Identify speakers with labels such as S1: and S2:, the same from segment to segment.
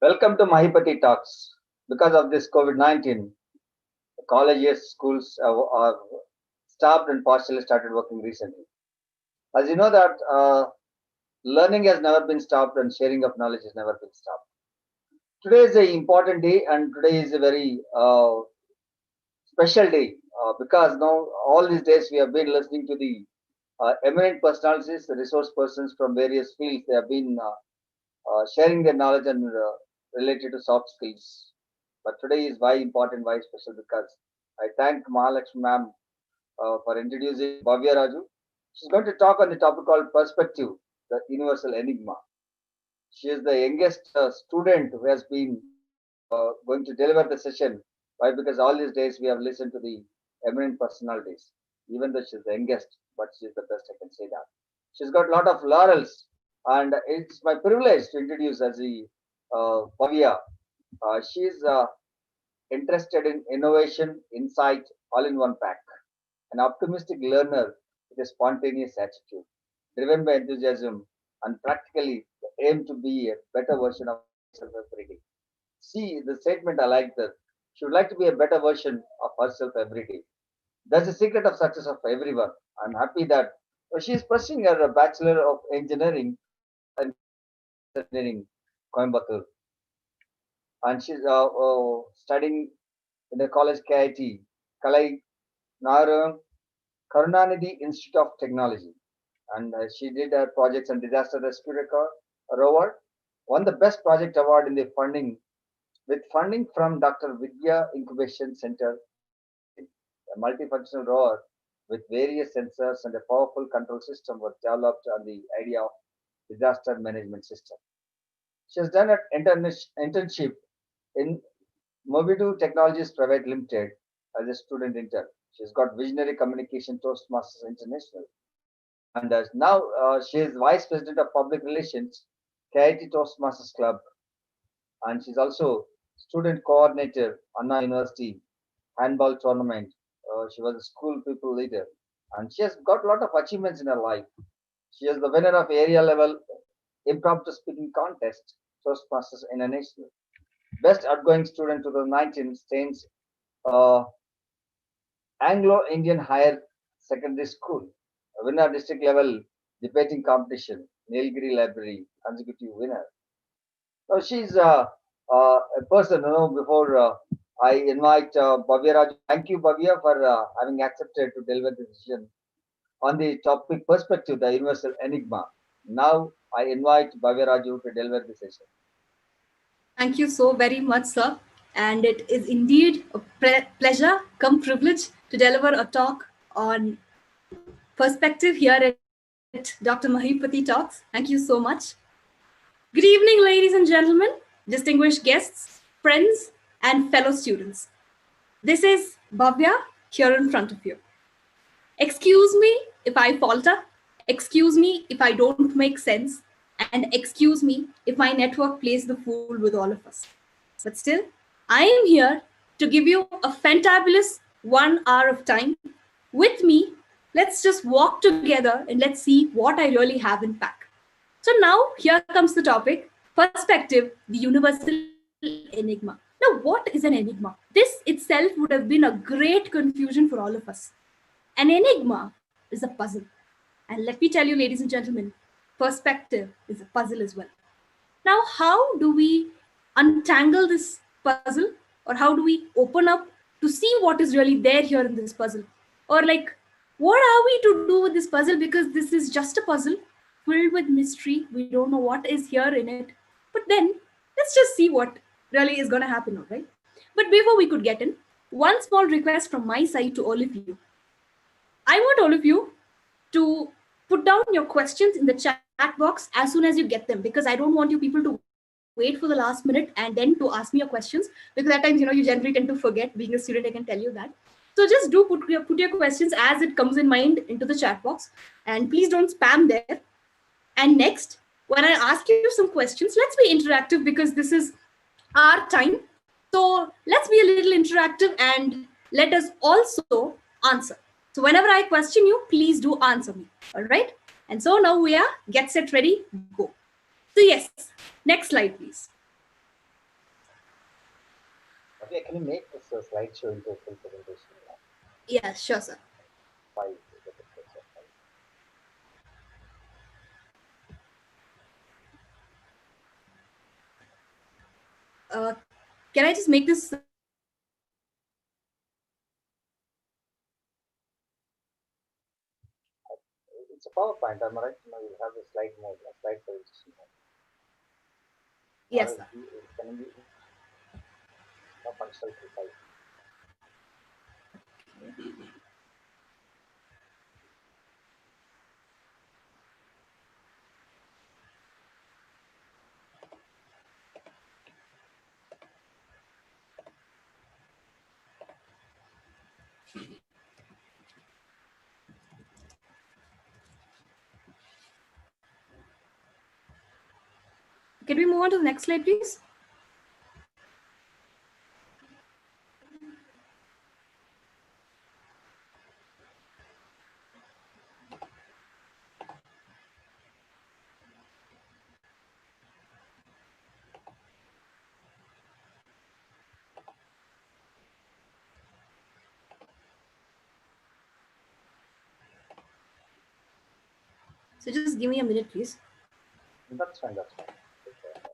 S1: Welcome to Maheepathi Talks. Because of this COVID-19, colleges, schools are stopped and partially started working recently. As you know that learning has never been stopped and sharing of knowledge has never been stopped. Today is an important day and today is a very special day because now all these days we have been listening to the eminent personalities, the resource persons from various fields. They have been sharing their knowledge and related to soft skills. But today is why important, why special because I thank Mahalakshmi ma'am for introducing Bavya Raju. She's going to talk on the topic called Perspective, the Universal Enigma. She is the youngest student who has been going to deliver the session. Why? Because all these days we have listened to the eminent personalities. Even though she's the youngest, but she's the best, I can say that. She's got a lot of laurels, and it's my privilege to introduce as the Bhavya. She's interested in innovation, insight, all in one pack. An optimistic learner with a spontaneous attitude, driven by enthusiasm and practically the aim to be a better version of herself every day. See, the statement I like that. She would like to be a better version of herself every day. That's the secret of success of everyone. I'm happy that she is pursuing her Bachelor of Engineering in Engineering, Coimbatore, and she's studying in the college KIT, Kalai Naram Karunanidhi Institute of Technology. And she did her projects and disaster rescue rover, won the best project award in the funding with funding from Dr. Vidya Incubation Center. A multifunctional rover with various sensors and a powerful control system was developed on the idea of disaster management system. She has done an internship in Mobidu Technologies Private Limited as a student intern. She's got Visionary Communication Toastmasters International. And now she is Vice President of Public Relations, KIT Toastmasters Club. And she's also student coordinator, Anna University handball tournament. She was a school people leader. And she has got a lot of achievements in her life. She is the winner of area level impromptu speaking contest, Toastmasters International. Best outgoing student 2019 stains uh, Anglo-Indian Higher Secondary School, winner district level debating competition, Nilgiri Library, consecutive winner. Now she's a person, before I invite Bhavya Raju. Thank you, Bhavya, for having accepted to deliver the decision on the topic perspective, the universal enigma. Now I invite Bhavya Raju to deliver the session.
S2: Thank you so very much, sir. And it is indeed a pleasure, come privilege, to deliver a talk on perspective here at Dr. Maheepathi Talks. Thank you so much. Good evening, ladies and gentlemen, distinguished guests, friends, and fellow students. This is Bavya here in front of you. Excuse me if I falter, excuse me if I don't make sense, and excuse me if my network plays the fool with all of us. But still, I am here to give you a fantabulous 1 hour of time. With me, let's just walk together and let's see what I really have in pack. So now here comes the topic, perspective, the universal enigma. Now, what is an enigma? This itself would have been a great confusion for all of us. An enigma is a puzzle. And let me tell you, ladies and gentlemen, perspective is a puzzle as well. Now, how do we untangle this puzzle, or how do we open up to see what is really there here in this puzzle? Or, like, what are we to do with this puzzle? Because this is just a puzzle filled with mystery. We don't know what is here in it. But then, let's just see what really is going to happen, all right? But before we could get in, one small request from my side to all of you. I want all of you to put down your questions in the chat box as soon as you get them, because I don't want you people to wait for the last minute and then to ask me your questions, because at times you generally tend to forget. Being a student, I can tell you that. So just do put your questions as it comes in mind into the chat box, and please don't spam there. And next, when I ask you some questions, let's be interactive, because this is our time. So let's be a little interactive and let us also answer. So whenever I question you, please do answer me. All right. And so now we are get set ready, go. So yes, next slide, please.
S3: Bhavya, can you make this slideshow into a full presentation?
S2: Yeah, sure, sir.
S3: Five is the difference of five.
S2: Uh, can I just make this
S3: It's a PowerPoint, am I right? You know, you have the slide mode, a slide presentation mode. Or
S2: yes,
S3: else
S2: sir.
S3: it can be no functional to five.
S2: Can we move on to the next slide, please? So just give me a minute, please.
S3: That's fine, that's fine. Take care.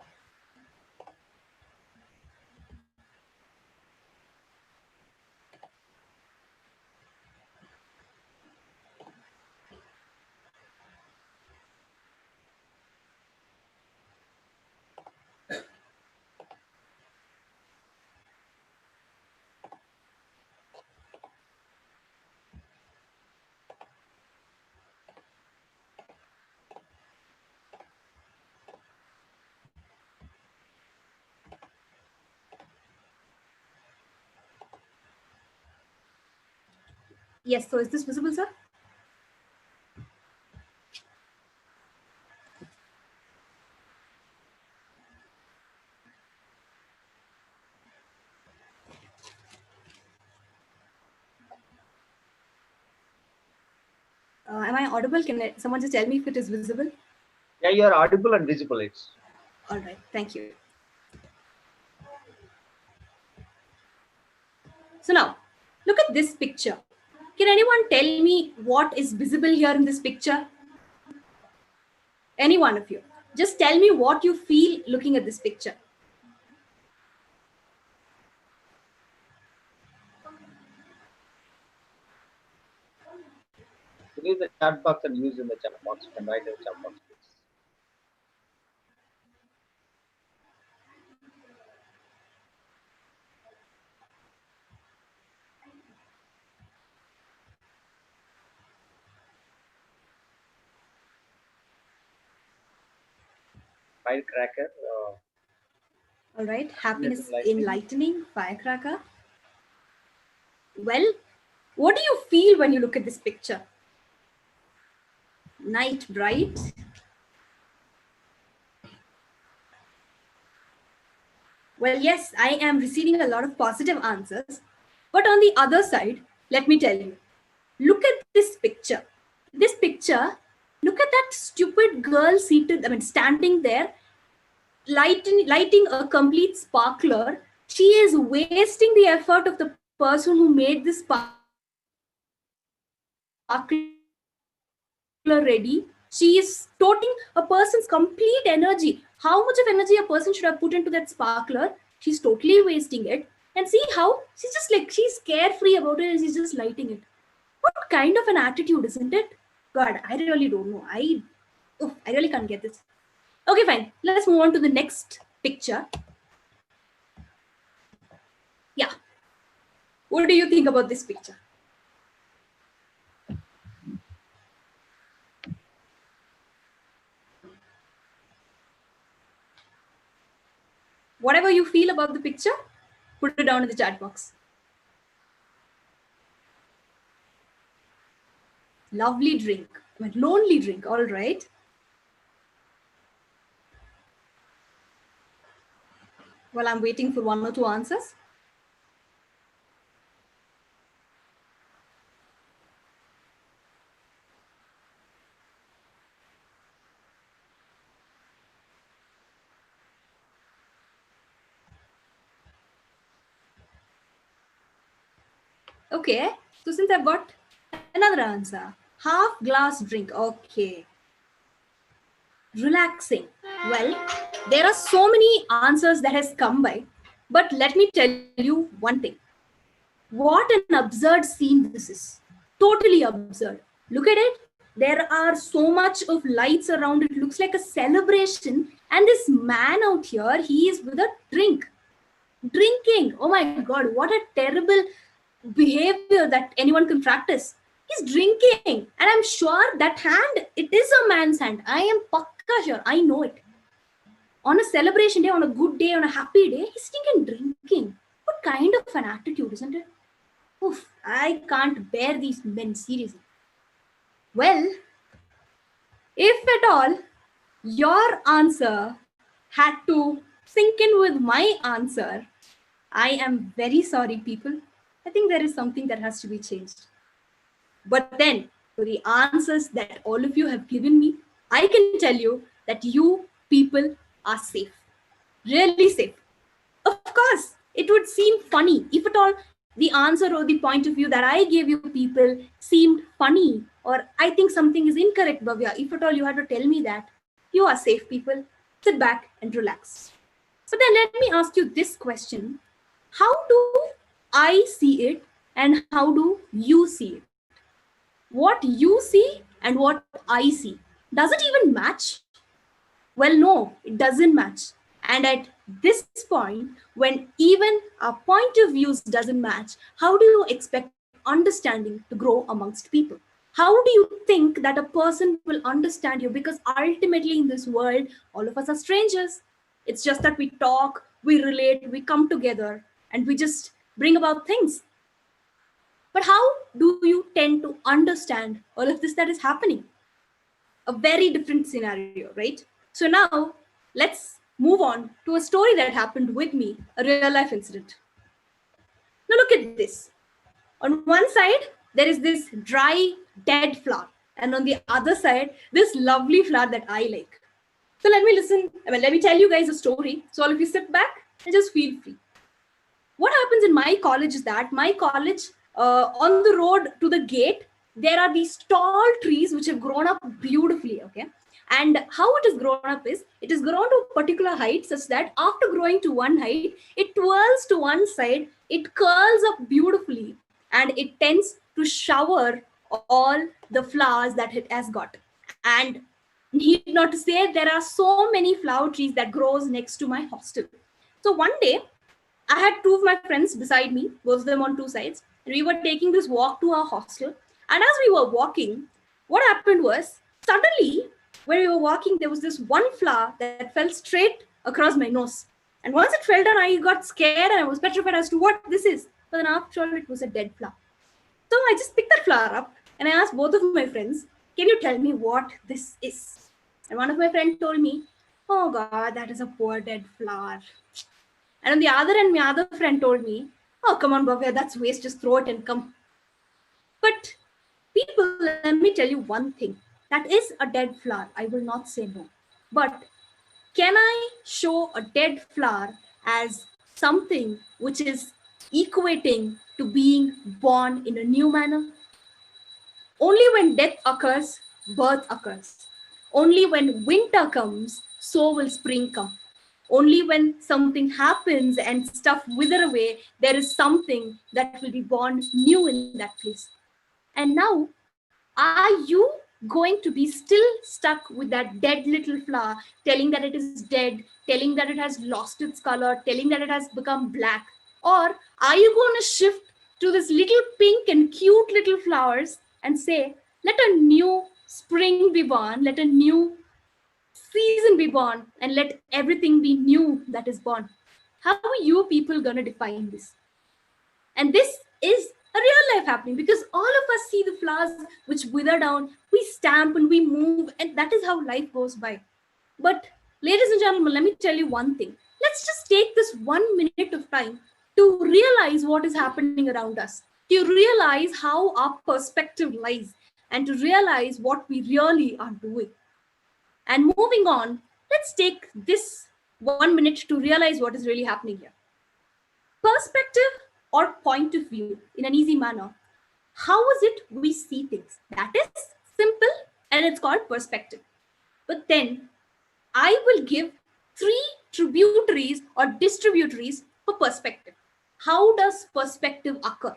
S2: Yes, so is this visible, sir? Am I audible? Someone just tell me if it is visible?
S1: Yeah, you are audible and visible. It's
S2: All right, thank you. So now, look at this picture. Can anyone tell me what is visible here in this picture? Any one of you. Just tell me what you feel looking at this picture.
S1: you leave the chat box and use in the chat box. You can write in the chat box, please. Firecracker,
S2: All right,
S1: happiness
S2: happiness
S1: and lightning.
S2: enlightening, firecracker. Well, what do you feel when you look at this picture? Night bright. Well, yes, I am receiving a lot of positive answers. But on the other side, let me tell you, look at this picture. This picture, look at that stupid girl standing there, lighting a complete sparkler. She is wasting the effort of the person who made this sparkler ready. She is toting a person's complete energy. How much of energy a person should have put into that sparkler? She's totally wasting it. And see how she's just like she's carefree about it and she's just lighting it. What kind of an attitude, isn't it? God, I really don't know. I really can't get this. Okay, fine. Let's move on to the next picture. Yeah. What do you think about this picture? Whatever you feel about the picture, put it down in the chat box. Lovely drink. Lonely drink. All right. Well, I'm waiting for one or two answers. Okay, so since I've got another answer, half glass drink. Okay, relaxing. Well, there are so many answers that has come by, but let me tell you one thing. What an absurd scene this is. Totally absurd. Look at it. There are so much of lights around. It looks like a celebration. And this man out here, he is with a drink. Drinking. Oh my God, what a terrible behavior that anyone can practice. He's drinking. And I'm sure that hand, it is a man's hand. I am pakka sure. I know it. On a celebration day, on a good day, on a happy day, he's sitting and drinking. What kind of an attitude, isn't it? Oof, I can't bear these men, seriously. Well, if at all your answer had to sink in with my answer, I am very sorry, people. I think there is something that has to be changed. But then, for the answers that all of you have given me, I can tell you that you people are safe. Really safe. Of course, it would seem funny if at all the answer or the point of view that I gave you people seemed funny, or I think something is incorrect, Bavya. If at all you had to tell me that, you are safe, people. Sit back and relax. But then let me ask you this question. How do I see it and how do you see it? What you see and what I see, does it even match? Well, no, it doesn't match. And at this point, when even our point of views doesn't match, how do you expect understanding to grow amongst people? How do you think that a person will understand you? Because ultimately in this world, all of us are strangers. It's just that we talk, we relate, we come together, and we just bring about things. But how do you tend to understand all of this that is happening? A very different scenario, right? So now let's move on to a story that happened with me, a real life incident. Now look at this. On one side, there is this dry, dead flower. And on the other side, this lovely flower that I like. So let me tell you guys a story. So all of you sit back and just feel free. What happens in my college is that my college, on the road to the gate, there are these tall trees which have grown up beautifully. Okay, and how it is grown up is it is grown to a particular height such that after growing to one height, it twirls to one side, it curls up beautifully, and it tends to shower all the flowers that it has got. And need not to say, there are so many flower trees that grows next to my hostel. So one day I had two of my friends beside me, both of them on two sides, and we were taking this walk to our hostel. And as we were walking, what happened was suddenly, when we were walking, there was this one flower that fell straight across my nose. And once it fell down, I got scared and I was petrified as to what this is. But then after all, it was a dead flower. So I just picked that flower up and I asked both of my friends, "Can you tell me what this is?" And one of my friends told me, "Oh God, that is a poor dead flower." And on the other end, my other friend told me, "Oh, come on, Bhavya, that's waste. Just throw it and come." But people, let me tell you one thing. That is a dead flower. I will not say no. But can I show a dead flower as something which is equating to being born in a new manner? Only when death occurs, birth occurs. Only when winter comes, so will spring come. Only when something happens and stuff wither away, there is something that will be born new in that place. And now, are you going to be still stuck with that dead little flower, telling that it is dead, telling that it has lost its color, telling that it has become black? Or are you going to shift to this little pink and cute little flowers and say, let a new spring be born, let a new season be born, and let everything be new that is born? How are you people going to define this? And this is a real life happening because all of us see the flowers which wither down, we stamp and we move, and that is how life goes by. But, ladies and gentlemen, let me tell you one thing. Let's just take this 1 minute of time to realize what is happening around us, to realize how our perspective lies, and to realize what we really are doing. And moving on, let's take this 1 minute to realize what is really happening here. Perspective or point of view in an easy manner. How is it we see things? That is simple, and it's called perspective. But then I will give three tributaries or distributaries for perspective. How does perspective occur?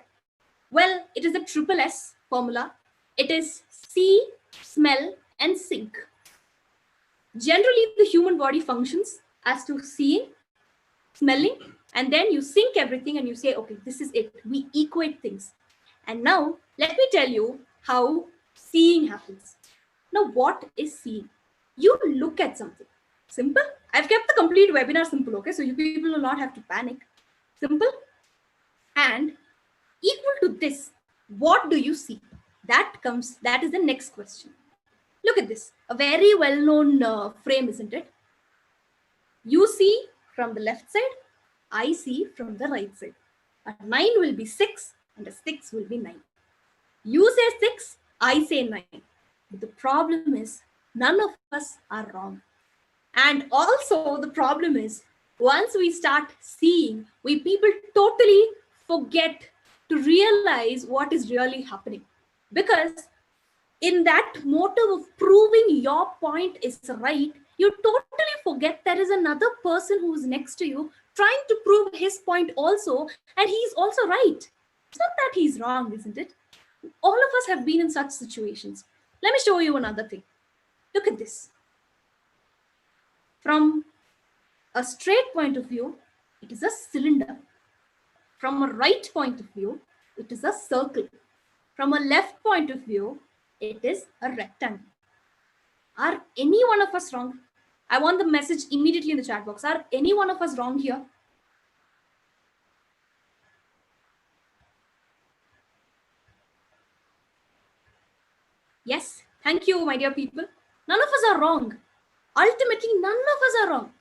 S2: Well, it is a triple S formula. It is see, smell, and sync. Generally, the human body functions as to seeing, smelling, and then you sync everything and you say, okay, this is it. We equate things. And now, let me tell you how seeing happens. Now, what is seeing? You look at something. Simple. I've kept the complete webinar simple, okay? So you people will not have to panic. Simple. And equal to this, what do you see? That is the next question. Look at this, a very well-known frame, isn't it? You see from the left side, I see from the right side. A 9 will be 6 and a 6 will be 9. You say 6, I say 9. But the problem is, none of us are wrong. And also the problem is, once we start seeing, we people totally forget to realize what is really happening. Because in that motive of proving your point is right, you totally forget there is another person who is next to you trying to prove his point also, and he's also right. It's not that he's wrong, isn't it? All of us have been in such situations. Let me show you another thing. Look at this. From a straight point of view, it is a cylinder. From a right point of view, it is a circle. From a left point of view, it is a rectangle. Are any one of us wrong? I want the message immediately in the chat box. Are any one of us wrong here? Yes, thank you, my dear people. None of us are wrong. Ultimately, none of us are wrong.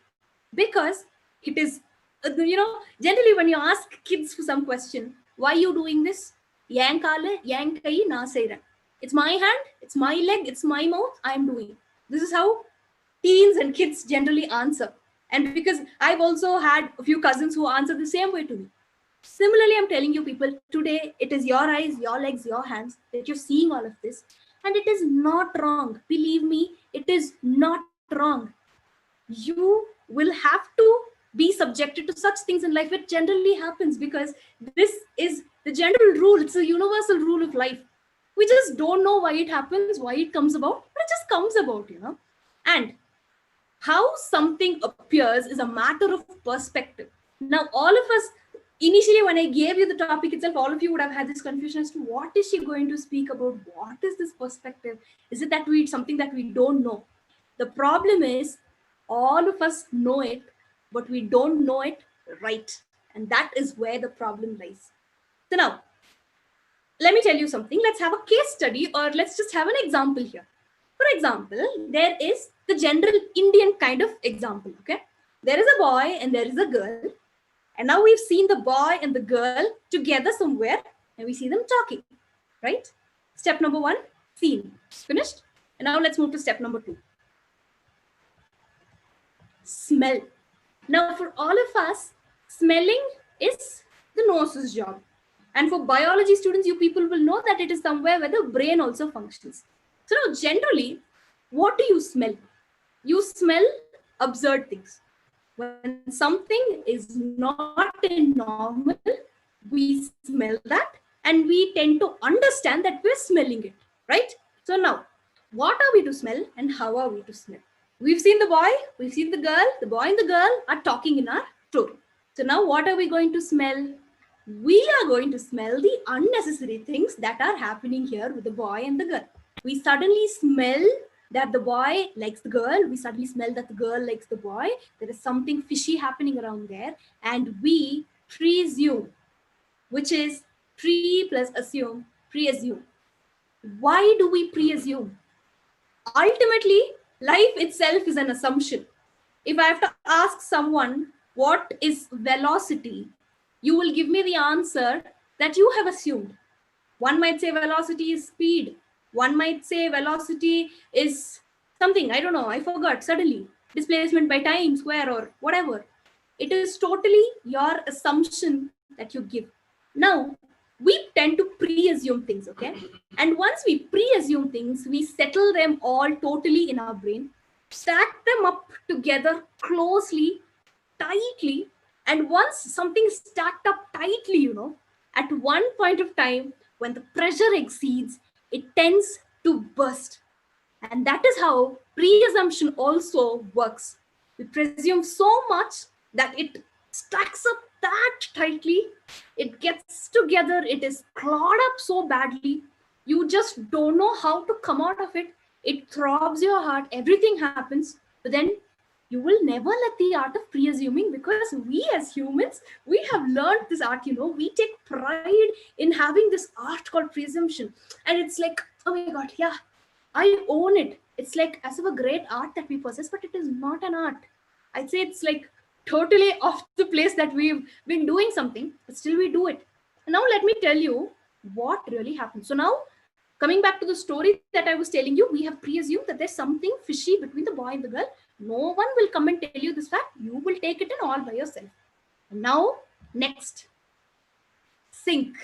S2: Because it is, generally when you ask kids for some question, why are you doing this? Yang kale, yang kai, na seiren. It's my hand, it's my leg, it's my mouth, I'm doing. This is how teens and kids generally answer. And because I've also had a few cousins who answer the same way to me. Similarly, I'm telling you people, today it is your eyes, your legs, your hands that you're seeing all of this. And it is not wrong. Believe me, it is not wrong. You will have to be subjected to such things in life. It generally happens because this is the general rule. It's a universal rule of life. We just don't know why it happens, why it comes about, but it just comes about, And how something appears is a matter of perspective. Now, all of us, initially when I gave you the topic itself, all of you would have had this confusion as to what is she going to speak about? What is this perspective? Is it that something that we don't know? The problem is all of us know it, but we don't know it right. And that is where the problem lies. So now, let me tell you something. Let's have a case study, or let's just have an example here. For example, there is the general Indian kind of example, okay? There is a boy and there is a girl. And now we've seen the boy and the girl together somewhere and we see them talking, right? Step number 1, seen, finished. And now let's move to step number 2. Smell. Now for all of us, smelling is the nose's job. And for biology students, you people will know that it is somewhere where the brain also functions. So now generally, what do you smell? You smell absurd things. When something is not in normal, we smell that and we tend to understand that we're smelling it, right? So now, what are we to smell and how are we to smell? We've seen the boy, we've seen the boy and the girl are talking in our story. So now what are we going to smell? We are going to smell the unnecessary things that are happening here with the boy and the girl. We suddenly smell that the boy likes the girl. We suddenly smell that the girl likes the boy. There is something fishy happening around there. And we presume, which is pre plus assume, preassume. Why do we preassume? Ultimately, life itself is an assumption. If I have to ask someone what is velocity, you will give me the answer that you have assumed. One might say velocity is speed. One might say velocity is something, I don't know, I forgot suddenly. Displacement by time square or whatever. It is totally your assumption that you give. Now, we tend to pre-assume things, okay? And once we pre-assume things, we settle them all totally in our brain, stack them up together closely, tightly, and once something is stacked up tightly, at one point of time, when the pressure exceeds, it tends to burst. And that is how pre-assumption also works. We presume so much that it stacks up that tightly, it gets together, it is clawed up so badly, you just don't know how to come out of it. It throbs your heart, everything happens, but then you will never let the art of pre-assuming, because we as humans, we have learned this art, we take pride in having this art called presumption. And it's like, oh my god, yeah, I own it. It's like as of a great art that we possess, but it is not an art. I'd say it's like totally off the place that we've been doing something, but still we do it. And now let me tell you what really happened. So now, coming back to the story that I was telling you, we have pre-assumed that there's something fishy between the boy and the girl. No one will come and tell you this fact. You will take it in all by yourself. And now, next, sync.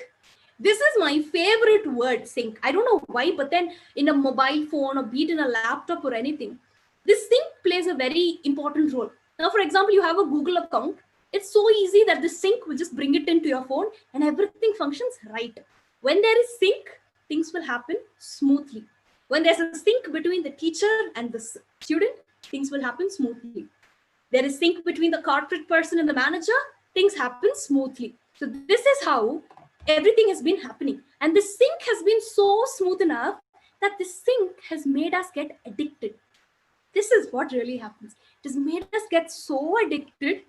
S2: This is my favorite word, sync. I don't know why, but then in a mobile phone or be it in a laptop or anything, this sync plays a very important role. Now, for example, you have a Google account. It's so easy that the sync will just bring it into your phone and everything functions right. When there is sync, things will happen smoothly. When there's a sync between the teacher and the student, things will happen smoothly. There is sync between the corporate person and the manager, things happen smoothly. So this is how everything has been happening. And the sync has been so smooth enough that the sync has made us get addicted. This is what really happens. It has made us get so addicted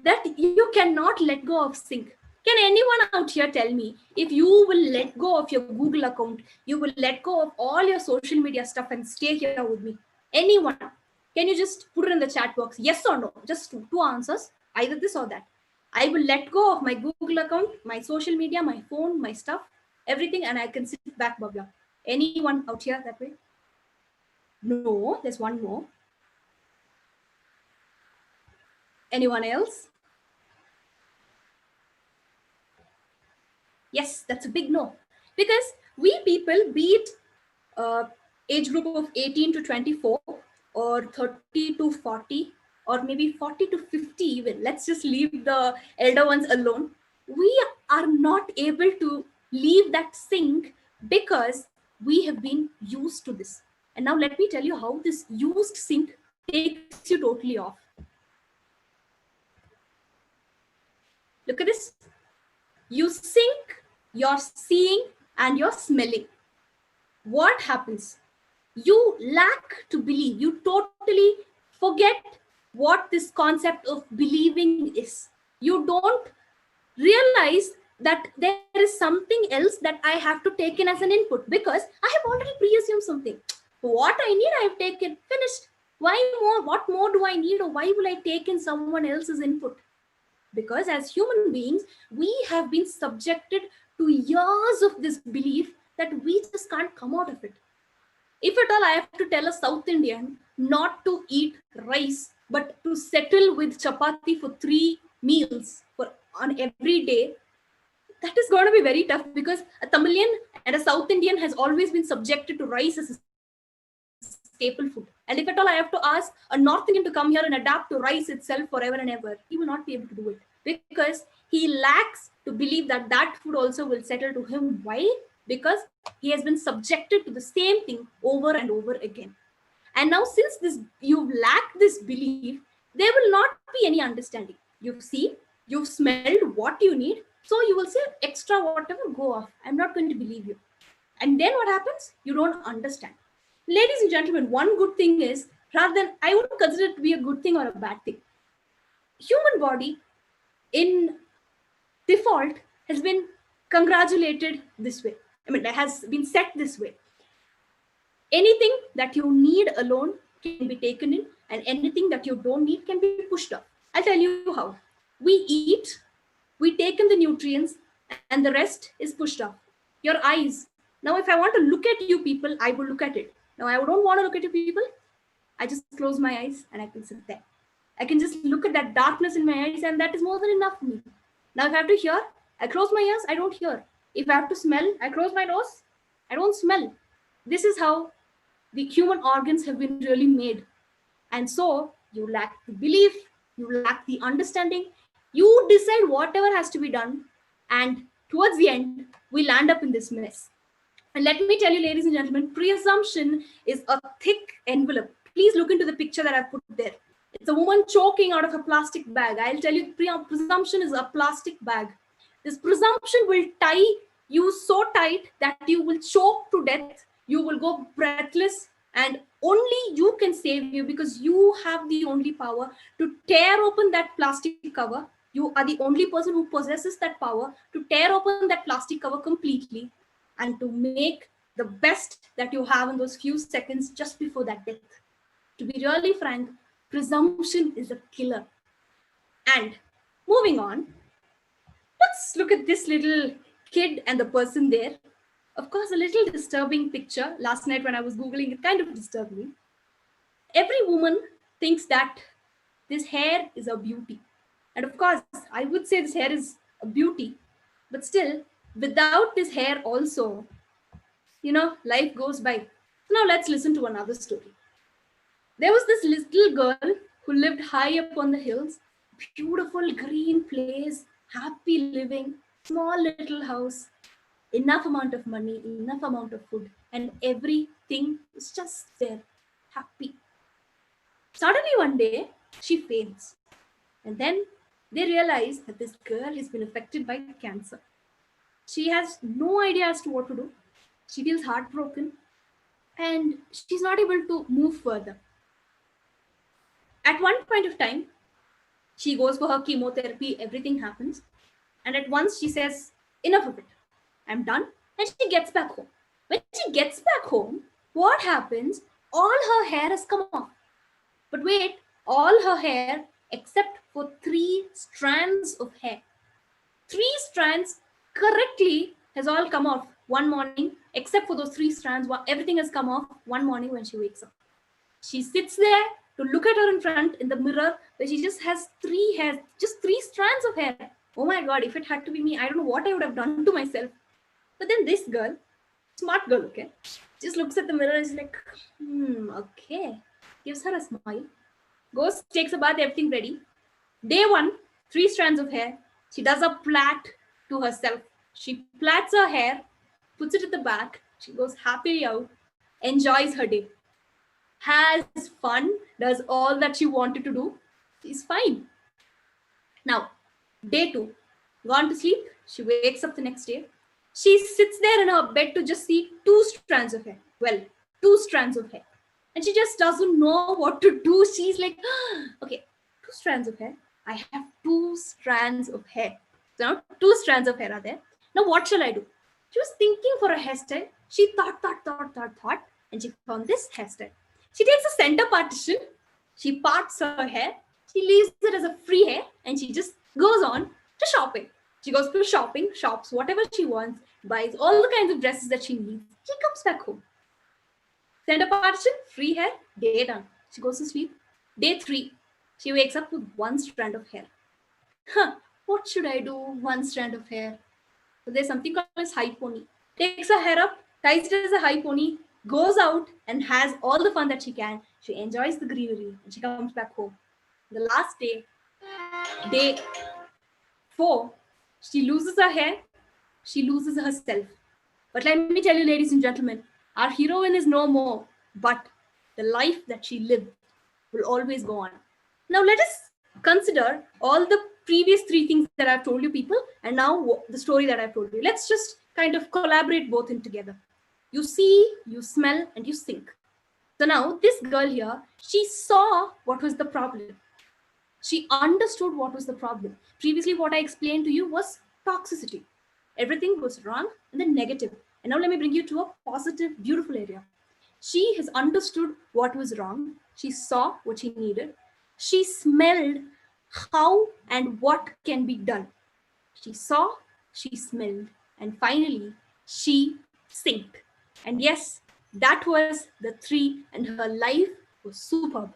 S2: that you cannot let go of sync. Can anyone out here tell me, if you will let go of your Google account, you will let go of all your social media stuff and stay here with me? Anyone? Can you just put it in the chat box? Yes or no? Just two answers, either this or that. I will let go of my Google account, my social media, my phone, my stuff, everything, and I can sit back, Bavya. Anyone out here that way? No, there's one no. Anyone else? Yes, that's a big no. Because we people, be it age group of 18 to 24 or 30 to 40 or maybe 40 to 50 even, let's just leave the elder ones alone, we are not able to leave that sync because we have been used to this. And now let me tell you how this used sync takes you totally off. Look at this. You sync your seeing and your smelling. What happens? You lack to believe. You totally forget what this concept of believing is. You don't realize that there is something else that I have to take in as an input, because I have already pre-assumed something. What I need, I have taken, finished. Why more? What more do I need, or why will I take in someone else's input? Because as human beings, we have been subjected to years of this belief that we just can't come out of it. If at all I have to tell a South Indian not to eat rice, but to settle with chapati for 3 meals on every day, that is going to be very tough, because a Tamilian and a South Indian has always been subjected to rice as a staple food. And if at all I have to ask a North Indian to come here and adapt to rice itself forever and ever, he will not be able to do it, because he lacks to believe that that food also will settle to him. Why? Because he has been subjected to the same thing over and over again. And now, since this you lack this belief, there will not be any understanding. You've seen, you've smelled what you need, so you will say extra whatever, go off. I'm not going to believe you. And then what happens? You don't understand. Ladies and gentlemen, one good thing is, rather than, I wouldn't consider it to be a good thing or a bad thing. Human body in default has been congratulated this way. I mean, it has been set this way. Anything that you need alone can be taken in, and anything that you don't need can be pushed up. I'll tell you how. We eat, we take in the nutrients, and the rest is pushed up. Your eyes. Now, if I want to look at you people, I will look at it. Now, I don't want to look at you people. I just close my eyes and I can sit there. I can just look at that darkness in my eyes, and that is more than enough for me. Now, if I have to hear, I close my ears, I don't hear. If I have to smell, I close my nose, I don't smell. This is how the human organs have been really made. And so you lack the belief, you lack the understanding, you decide whatever has to be done, and towards the end, we land up in this mess. And let me tell you, ladies and gentlemen, presumption is a thick envelope. Please look into the picture that I've put there. It's a woman choking out of a plastic bag. I'll tell you, presumption is a plastic bag. This presumption will tie you so tight that you will choke to death. You will go breathless, and only you can save you because you have the only power to tear open that plastic cover. You are the only person who possesses that power to tear open that plastic cover completely and to make the best that you have in those few seconds just before that death. To be really frank, presumption is a killer. And moving on, let's look at this little kid and the person there. Of course, a little disturbing picture. Last night when I was Googling, it kind of disturbed me. Every woman thinks that this hair is a beauty. And of course, I would say this hair is a beauty. But still, without this hair also, life goes by. Now let's listen to another story. There was this little girl who lived high up on the hills, beautiful green place, happy living, small little house, enough amount of money, enough amount of food, and everything was just there, happy. Suddenly one day, she faints. And then they realize that this girl has been affected by cancer. She has no idea as to what to do. She feels heartbroken and she's not able to move further. At one point of time, she goes for her chemotherapy, everything happens. And at once she says, enough of it, I'm done. And she gets back home. When she gets back home, what happens? All her hair has come off. But wait, all her hair except for 3 strands of hair. 3 strands correctly has all come off one morning, except for those 3 strands. Everything has come off one morning when she wakes up. She sits there to look at her in front in the mirror where she just has 3 hairs, just 3 strands of hair. Oh my God, if it had to be me, I don't know what I would have done to myself. But then this girl, smart girl, okay, just looks at the mirror and is like, okay. Gives her a smile. Goes, takes a bath, everything ready. Day 1, 3 strands of hair. She does a plait to herself. She plaits her hair, puts it at the back. She goes happily out, enjoys her day, has fun, does all that she wanted to do. She's fine. Now, day 2, gone to sleep. She wakes up the next day. She sits there in her bed to just see 2 strands of hair. Well, 2 strands of hair. And she just doesn't know what to do. She's like, okay, 2 strands of hair. I have 2 strands of hair. So now 2 strands of hair are there. Now what shall I do? She was thinking for a hairstyle. She thought, and she found this hairstyle. She takes a center partition. She parts her hair. She leaves it as a free hair, and she just goes on to shopping. She goes to shopping, shops whatever she wants, buys all the kinds of dresses that she needs. She comes back home. Center partition, free hair, day done. She goes to sleep. Day 3, she wakes up with 1 strand of hair. What should I do? 1 strand of hair. So there's something called as high pony. Takes her hair up, ties it as a high pony, goes out and has all the fun that she can. She enjoys the greenery and she comes back home. The last day, day 4, she loses her hair, she loses herself. But let me tell you, ladies and gentlemen, our heroine is no more, but the life that she lived will always go on. Now let us consider all the previous 3 things that I've told you people, and now the story that I've told you. Let's just kind of collaborate both in together. You see, you smell, and you think. So now this girl here, she saw what was the problem. She understood what was the problem. Previously, what I explained to you was toxicity. Everything was wrong and then negative. And now let me bring you to a positive, beautiful area. She has understood what was wrong. She saw what she needed. She smelled how and what can be done. She saw, she smelled, and finally, she synced. And yes, that was the 3, and her life was superb.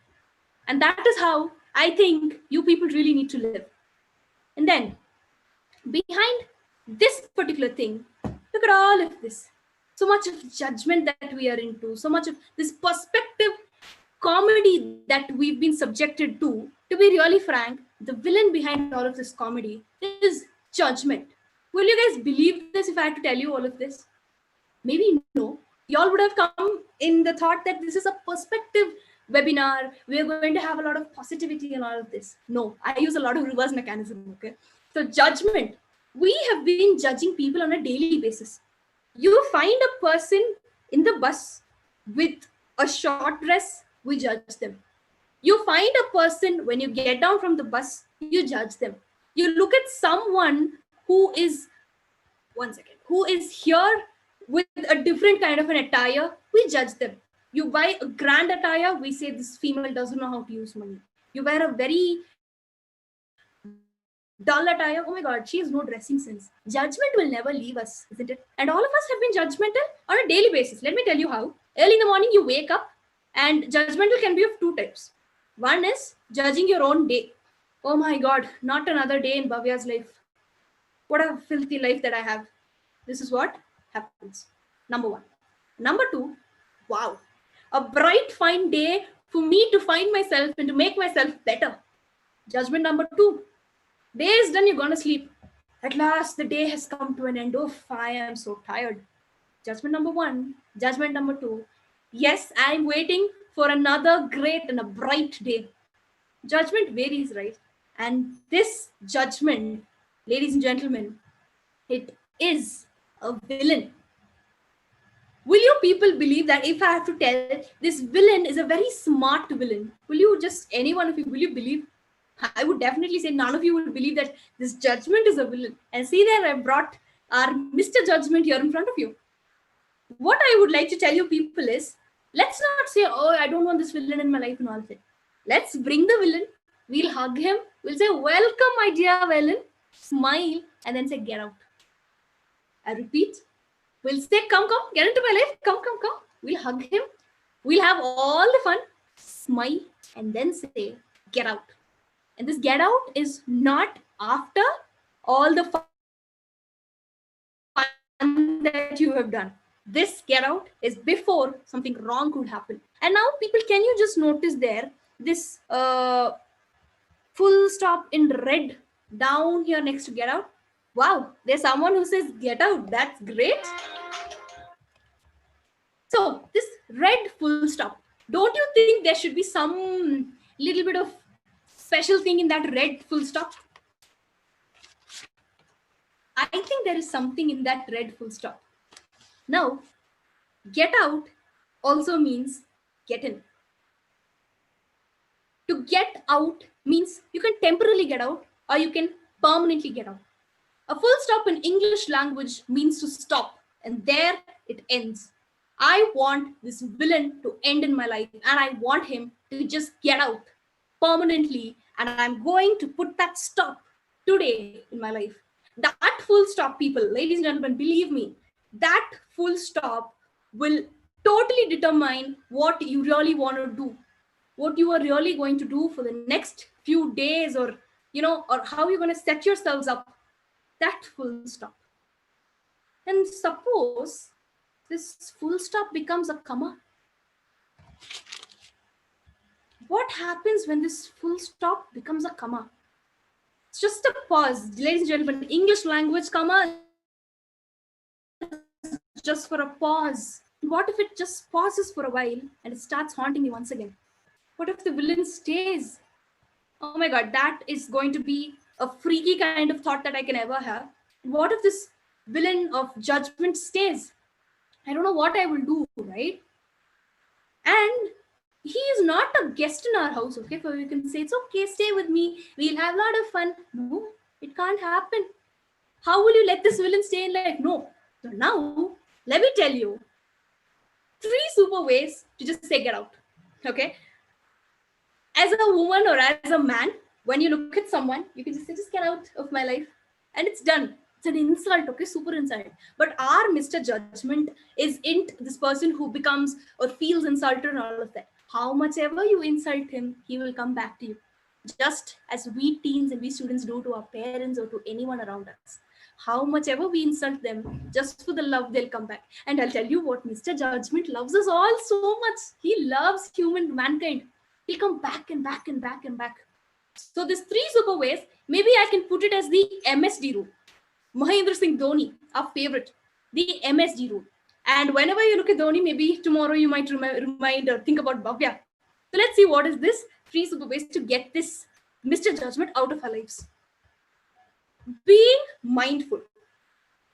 S2: And that is how I think you people really need to live. And then, behind this particular thing, look at all of this. So much of judgment that we are into, so much of this perspective comedy that we've been subjected to be really frank, the villain behind all of this comedy is judgment. Will you guys believe this if I had to tell you all of this? Maybe no. Y'all would have come in the thought that this is a perspective webinar. We're going to have a lot of positivity and all of this. No, I use a lot of reverse mechanism. Okay. So, judgment. We have been judging people on a daily basis. You find a person in the bus with a short dress, we judge them. You find a person when you get down from the bus, you judge them. You look at someone who is, one second, who is here with a different kind of an attire, we judge them. You buy a grand attire, we say this female doesn't know how to use money. You wear a very dull attire, oh my god, she has no dressing sense. Judgment will never leave us, isn't it? And all of us have been judgmental on a daily basis. Let me tell you how. Early in the morning, you wake up, and judgmental can be of two types. One is judging your own day. Oh my god, not another day in Bavya's life. What a filthy life that I have. This is what happens. Number one. Number two, wow, a bright, fine day for me to find myself and to make myself better. Judgment number two. Day is done, you're gonna sleep. At last, the day has come to an end. Oh, I am so tired. Judgment number one. Judgment number two. Yes, I'm waiting for another great and a bright day. Judgment varies, right? And this judgment, ladies and gentlemen, it is a villain. Will you people believe that if I have to tell this villain is a very smart villain? Will you just, any one of you, will you believe? I would definitely say none of you would believe that this judgment is a villain. And see there, I brought our Mr. Judgment here in front of you. What I would like to tell you people is, let's not say, oh, I don't want this villain in my life and all that. Let's bring the villain. We'll hug him. We'll say, welcome, my dear villain. Smile and then say, get out. I repeat, we'll say, come, get into my life. Come. We'll hug him. We'll have all the fun. Smile and then say, get out. And this get out is not after all the fun that you have done. This get out is before something wrong could happen. And now, people, can you just notice there this full stop in red down here next to get out? Wow, there's someone who says get out. That's great. So this red full stop, don't you think there should be some little bit of special thing in that red full stop? I think there is something in that red full stop. Now, get out also means get in. To get out means you can temporarily get out or you can permanently get out. A full stop in English language means to stop, and there it ends. I want this villain to end in my life, and I want him to just get out permanently, and I'm going to put that stop today in my life. That full stop, people, ladies and gentlemen, believe me, that full stop will totally determine what you really want to do, what you are really going to do for the next few days, or or how you're going to set yourselves up. That full stop. And suppose this full stop becomes a comma. What happens when this full stop becomes a comma? It's just a pause. Ladies and gentlemen, English language, comma is just for a pause. What if it just pauses for a while and it starts haunting me once again? What if the villain stays? Oh my god, that is going to be a freaky kind of thought that I can ever have. What if this villain of judgment stays? I don't know what I will do, right? And he is not a guest in our house, okay? So you can say, it's okay, stay with me. We'll have a lot of fun. No, it can't happen. How will you let this villain stay in life? No. So now, let me tell you 3 super ways to just say get out, okay? As a woman or as a man, when you look at someone, you can just say, just get out of my life. And it's done. It's an insult, okay? Super insult. But our Mr. Judgment isn't this person who becomes or feels insulted and all of that. How much ever you insult him, he will come back to you. Just as we teens and we students do to our parents or to anyone around us. how much ever we insult them, just for the love, they'll come back. And I'll tell you what, Mr. Judgment loves us all so much. He loves mankind. He'll come back and back and back and back. So these three super ways, maybe I can put it as the MSD rule. Mahendra Singh Dhoni, our favorite, the MSD rule. And whenever you look at Dhoni, maybe tomorrow you might remind or think about Bavya. So let's see what is this three super ways to get this Mr. Judgment out of our lives. Being mindful.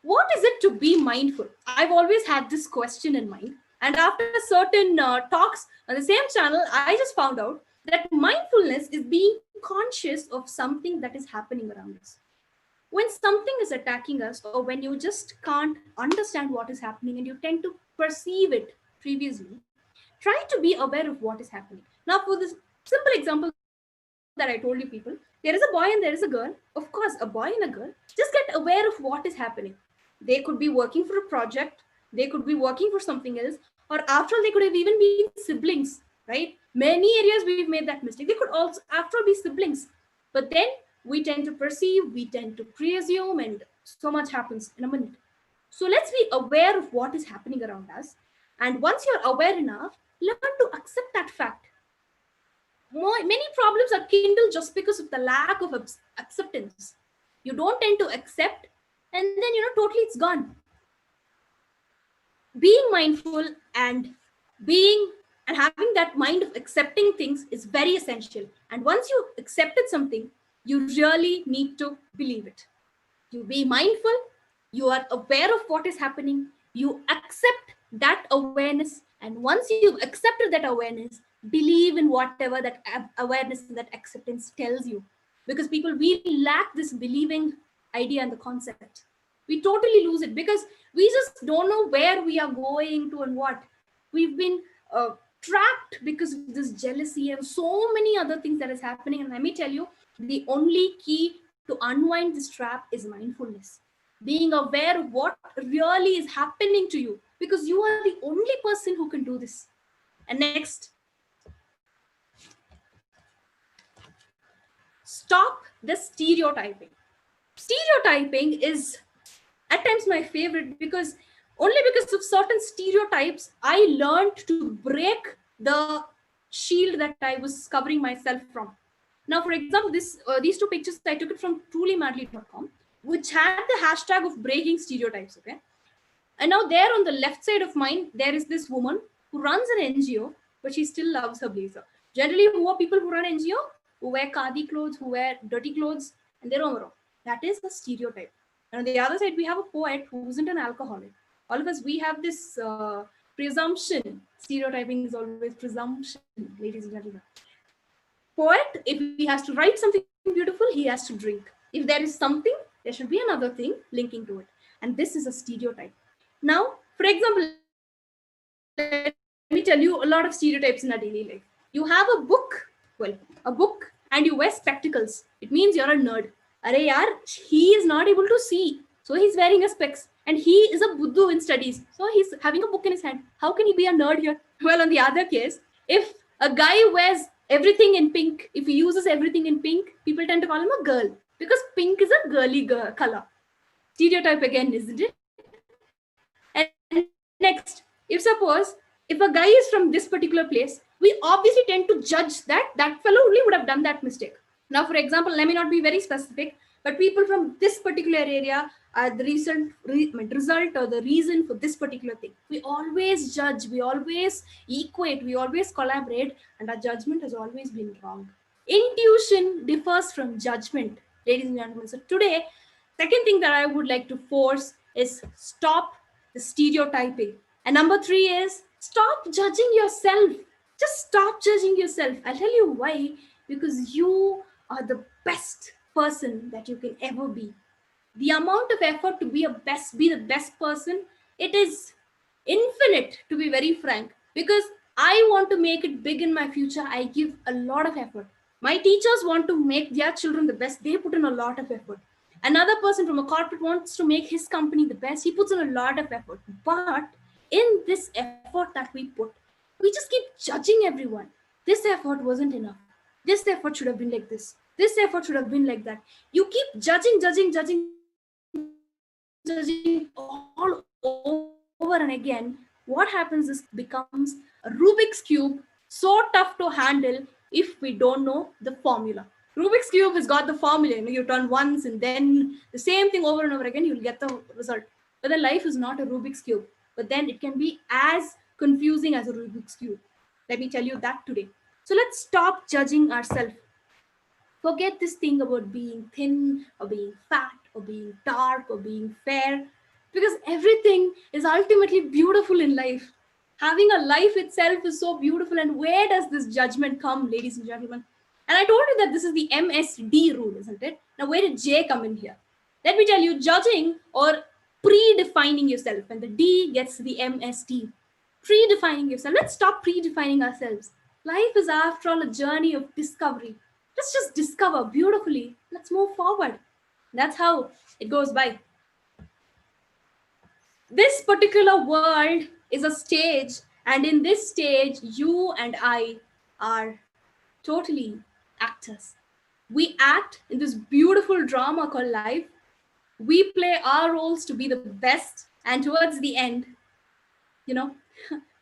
S2: What is it to be mindful? I've always had this question in mind. And after certain talks on the same channel, I just found out that mindfulness is being conscious of something that is happening around us. When something is attacking us, or when you just can't understand what is happening and you tend to perceive it previously, try to be aware of what is happening. Now, for this simple example that I told you, people, there is a boy and there is a girl. Of course, a boy and a girl, just get aware of what is happening. They could be working for a project, they could be working for something else, or after all, they could have even been siblings, right? Many areas we've made that mistake. They could also, after all, be siblings. But then we tend to perceive, we tend to presume, and so much happens in a minute. So let's be aware of what is happening around us. And once you're aware enough, learn to accept that fact. Many problems are kindled just because of the lack of acceptance. You don't tend to accept, and then, totally it's gone. Being mindful and having that mind of accepting things is very essential. And once you accepted something, you really need to believe it. You be mindful, you are aware of what is happening, you accept that awareness, and once you've accepted that awareness, believe in whatever that awareness and that acceptance tells you. Because people, we lack this believing idea and the concept. We totally lose it because we just don't know where we are going to and what. We've been trapped because of this jealousy and so many other things that is happening. And let me tell you, the only key to unwind this trap is mindfulness. Being aware of what really is happening to you, because you are the only person who can do this. And next, stop the stereotyping. Stereotyping is at times my favorite because only because of certain stereotypes, I learned to break the shield that I was covering myself from. Now, for example, these two pictures, I took it from trulymadly.com, which had the hashtag of breaking stereotypes, okay? And now there on the left side of mine, there is this woman who runs an NGO, but she still loves her blazer. Generally, who are people who run NGO? Who wear khadi clothes, who wear dirty clothes, and they're wrong. That is a stereotype. And on the other side, we have a poet who isn't an alcoholic. All of us, we have this presumption. Stereotyping is always presumption, ladies and gentlemen. Poet, if he has to write something beautiful, he has to drink. If there is something, there should be another thing linking to it. And this is a stereotype. Now, for example, let me tell you a lot of stereotypes in our daily life. You have a book, and you wear spectacles. It means you're a nerd. Arey yaar, he is not able to see, so he's wearing a specs. And he is a buddhu in studies, so he's having a book in his hand. How can he be a nerd here? Well, on the other case, if a guy wears everything in pink, if he uses everything in pink, people tend to call him a girl because pink is a girly color. Stereotype again, isn't it? And next, if a guy is from this particular place, we obviously tend to judge that fellow only would have done that mistake. Now, for example, let me not be very specific, but people from this particular area are the result or the reason for this particular thing. We always judge, we always equate, we always collaborate, and our judgment has always been wrong. Intuition differs from judgment, ladies and gentlemen. So today, second thing that I would like to force is stop the stereotyping. And number 3 is stop judging yourself. Just stop judging yourself. I'll tell you why. Because you are the best person that you can ever be. The amount of effort to be the best person, it is infinite, to be very frank. Because I want to make it big in my future, I give a lot of effort. My teachers want to make their children the best, they put in a lot of effort. Another person from a corporate wants to make his company the best, he puts in a lot of effort. But in this effort that we put, we just keep judging everyone. This effort wasn't enough. This effort should have been like this. This effort should have been like that. You keep judging, judging all over and again, what happens is becomes a Rubik's Cube so tough to handle if we don't know the formula. Rubik's Cube has got the formula. You turn once and then the same thing over and over again, you'll get the result. But then life is not a Rubik's Cube. But then it can be as confusing as a Rubik's Cube. Let me tell you that today. So let's stop judging ourselves. Forget this thing about being thin or being fat or being dark or being fair, because everything is ultimately beautiful in life. Having a life itself is so beautiful. And where does this judgment come, ladies and gentlemen? And I told you that this is the MSD rule, isn't it? Now, where did J come in here? Let me tell you, judging or predefining yourself, and the D gets the MSD. Predefining yourself. Let's stop predefining ourselves. Life is, after all, a journey of discovery. Let's just discover beautifully. Let's move forward. That's how it goes by. This particular world is a stage, and in this stage, you and I are totally actors. We act in this beautiful drama called life. We play our roles to be the best, and towards the end, you know,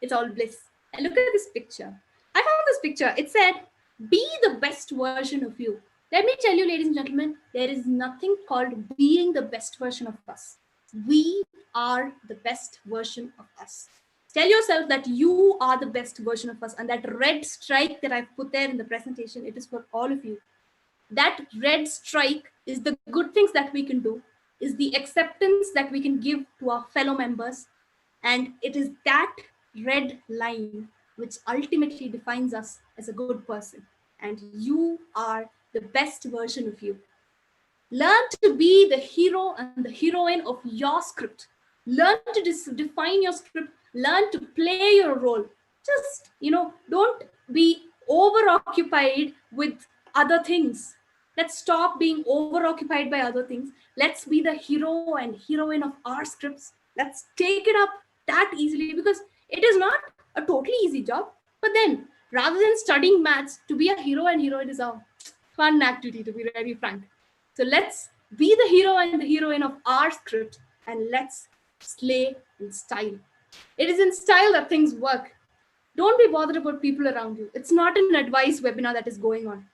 S2: it's all bliss. And look at this picture. I found this picture. It said, be the best version of you. Let me tell you, ladies and gentlemen, there is nothing called being the best version of us. We are the best version of us. Tell yourself that you are the best version of us. And that red strike that I've put there in the presentation, it is for all of you. That red strike is the good things that we can do, is the acceptance that we can give to our fellow members. And it is that red line which ultimately defines us as a good person. And you are the best version of you. Learn to be the hero and the heroine of your script. Learn to define your script. Learn to play your role. Just, don't be over-occupied with other things. Let's stop being over-occupied by other things. Let's be the hero and heroine of our scripts. Let's take it up that easily, because it is not a totally easy job. But then, rather than studying maths, to be a hero and heroine is a fun activity, to be very frank. So let's be the hero and the heroine of our script, and let's slay in style. It is in style that things work. Don't be bothered about people around you. It's not an advice webinar that is going on.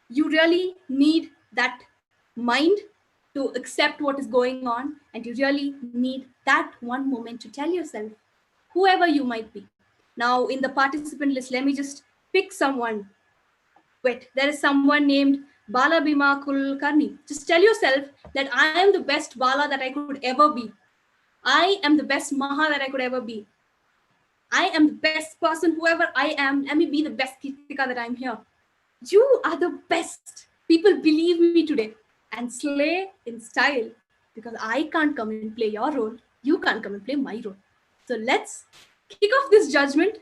S2: You really need that mind to accept what is going on, and you really need that one moment to tell yourself, whoever you might be. Now, in the participant list, let me just pick someone. Wait, there is someone named Bala Bima Kulkarni. Just tell yourself that I am the best Bala that I could ever be. I am the best Maha that I could ever be. I am the best person, whoever I am. Let me be the best Kritika that I'm here. You are the best. People believe me today. And slay in style, because I can't come and play your role. You can't come and play my role. So let's kick off this judgment.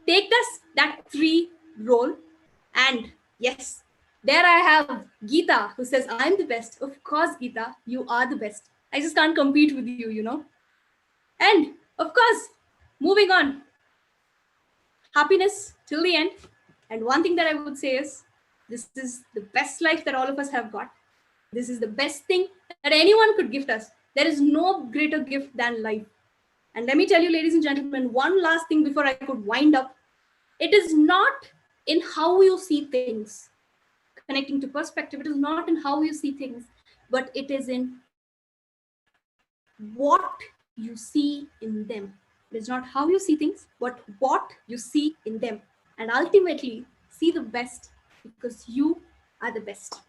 S2: Take that 3 role. And yes, there I have Geeta, who says, I'm the best. Of course, Geeta, you are the best. I just can't compete with you. And of course, moving on, happiness till the end. And one thing that I would say is, this is the best life that all of us have got. This is the best thing that anyone could gift us. There is no greater gift than life. And let me tell you, ladies and gentlemen, one last thing before I could wind up. It is not in how you see things. Connecting to perspective, it is not in how you see things, but it is in what you see in them. It is not how you see things, but what you see in them. And ultimately, see the best, because you are the best.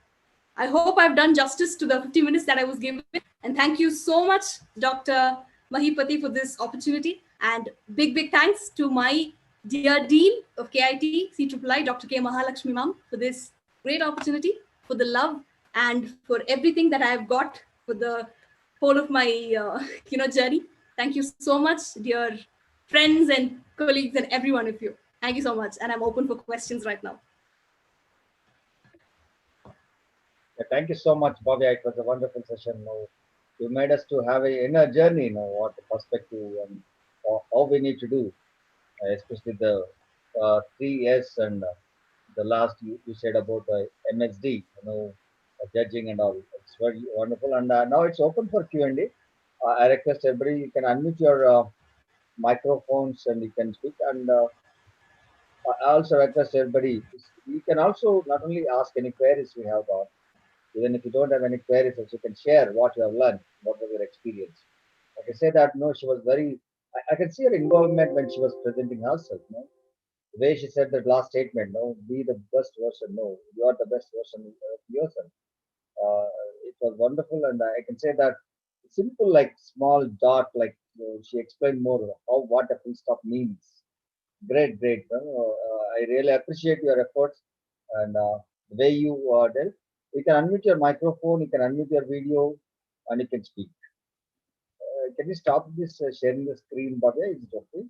S2: I hope I've done justice to the 50 minutes that I was given. And thank you so much, Dr. Maheepathi, for this opportunity. And big thanks to my dear Dean of KIT, CIII, Dr. K. Mahalakshmi Ma'am, for this great opportunity, for the love, and for everything that I've got for the whole of my journey. Thank you so much, dear friends and colleagues and every one of you. Thank you so much. And I'm open for questions right now.
S3: Yeah, thank you so much, Bavya. It was a wonderful session. You made us to have an inner journey, what the perspective and how we need to do, especially the 3S and the last you said about MSD, judging and all. It's very wonderful. And now it's open for Q&A. I request everybody, you can unmute your microphones and you can speak. And I also request everybody, you can also not only ask any queries we have got, even if you don't have any queries, also you can share what you have learned, what was your experience. I can say that, no, she was very, I can see her involvement when she was presenting herself, no? The way she said that last statement, no, be the best version, no, you are the best version of yourself. Uh, it was wonderful, and I can say that simple, like small dot, like she explained more how what a full stop means. Great, great. I really appreciate your efforts and the way you did. You can unmute your microphone, you can unmute your video, and you can speak. Can you stop this sharing the screen, Bhavya? Is it okay?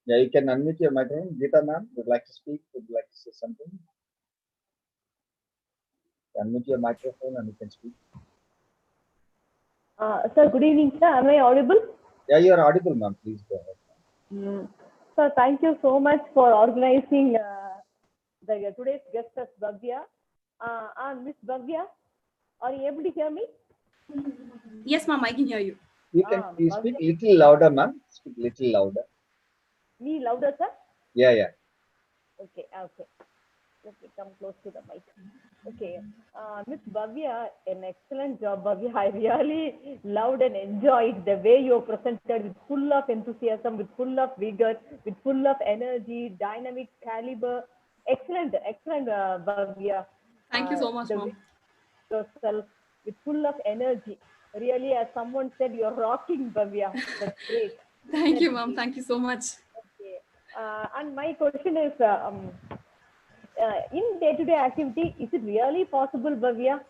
S3: Yeah, you can unmute your microphone. Geeta ma'am, would like to speak, would like to say something. Unmute your microphone and you can speak.
S4: Sir, good evening, sir. Am I audible?
S3: Yeah, you are audible, ma'am. Please go ahead.
S4: Sir, thank you so much for organizing today's guest as Bavya. Miss Bavya, are you able to hear me?
S2: Yes, ma'am, I can hear you.
S3: You can please speak little louder, ma'am. Speak little louder.
S4: Me louder, sir?
S3: Yeah, yeah.
S4: Okay, okay. Let me come close to the mic. Okay. Miss Bavya, an excellent job, Bavya. I really loved and enjoyed the way you presented with full of enthusiasm, with full of vigor, with full of energy, dynamic caliber. Excellent, excellent, Bavya.
S2: Thank you so much,
S4: The
S2: ma'am.
S4: way yourself with full of energy. Really, as someone said, you're rocking, Bavya. That's great.
S2: Thank you, ma'am. Thank you so much.
S4: Okay. And my question is, in day-to-day activity, is it really possible, Bhavya?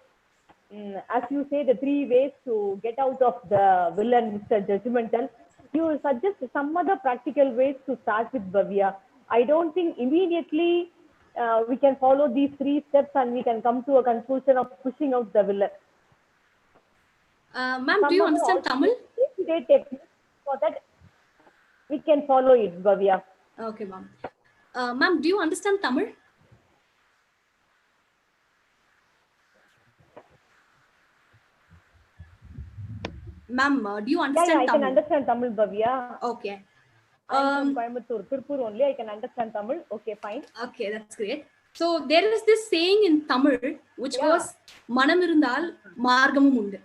S4: As you say, the 3 ways to get out of the villain, Mr. Judgmental, you suggest some other practical ways to start with, Bhavya. I don't think immediately we can follow these 3 steps and we can come to a conclusion of pushing out the villain.
S2: Ma'am, do you understand Tamil?
S4: Day-to-day techniques for that we can follow it, Bhavya.
S2: Okay, ma'am. Ma'am, do you understand Tamil? Ma'am, do you understand
S4: I
S2: Tamil?
S4: can understand Tamil, Bhavya.
S2: Okay.
S4: I'm from Coimbatore, Tirupur only. I can understand Tamil. Okay, fine.
S2: Okay, that's great. So there is this saying in Tamil which goes, "Manam irundal margamum undu."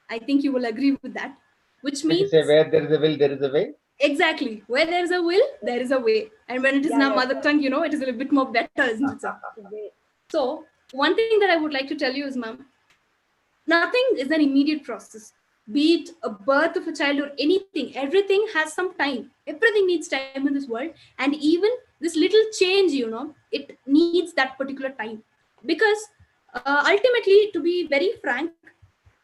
S2: I think you will agree with that. Which
S3: Did you
S2: means,
S3: say where there is a will, there is a way?
S2: exactly, where there is a will, there is a way. And when it is in our mother tongue, it is a little bit more better, isn't it, sir? So one thing that I would like to tell you is, ma'am, nothing is an immediate process. Be it a birth of a child or anything, everything has some time. Everything needs time in this world. And even this little change, it needs that particular time. Because ultimately, to be very frank,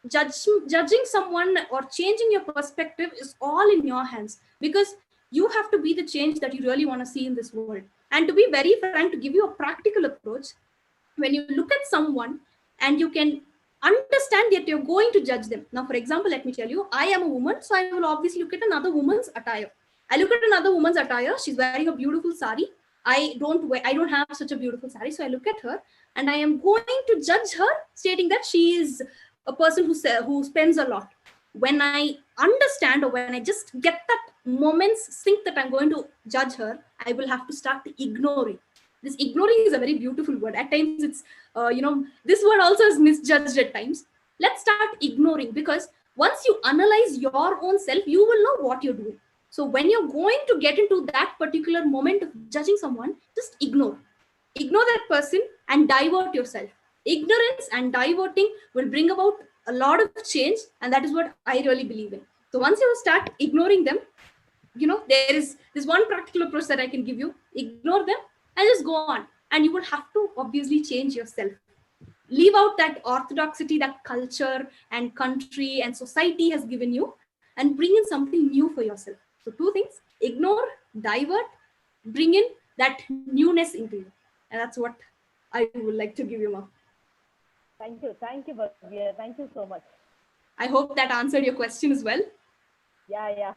S2: judging someone or changing your perspective is all in your hands, because you have to be the change that you really want to see in this world. And to be very frank, to give you a practical approach, when you look at someone and you can understand that you're going to judge them. Now, for example, let me tell you, I am a woman, so I will obviously look at another woman's attire. I look at another woman's attire, she's wearing a beautiful sari. I don't have such a beautiful sari, so I look at her and I am going to judge her, stating that she is a person who spends a lot. When I understand, or when I just get that moment's think that I'm going to judge her, I will have to start ignoring. This ignoring is a very beautiful word. At times it's this word also is misjudged at times. Let's start ignoring, because once you analyze your own self, you will know what you're doing. So when you're going to get into that particular moment of judging someone, just ignore that person and divert yourself. Ignorance and diverting will bring about a lot of change, and that is what I really believe in. So once you start ignoring them, there is this one practical approach that I can give you. Ignore them and just go on, and you will have to obviously change yourself. Leave out that orthodoxity that culture and country and society has given you, and bring in something new for yourself. So 2 things: ignore, divert, bring in that newness into you. And that's what I would like to give you, ma'am.
S4: Thank you, Bhavya. Thank you so much.
S2: I hope that answered your question as well.
S4: Yeah.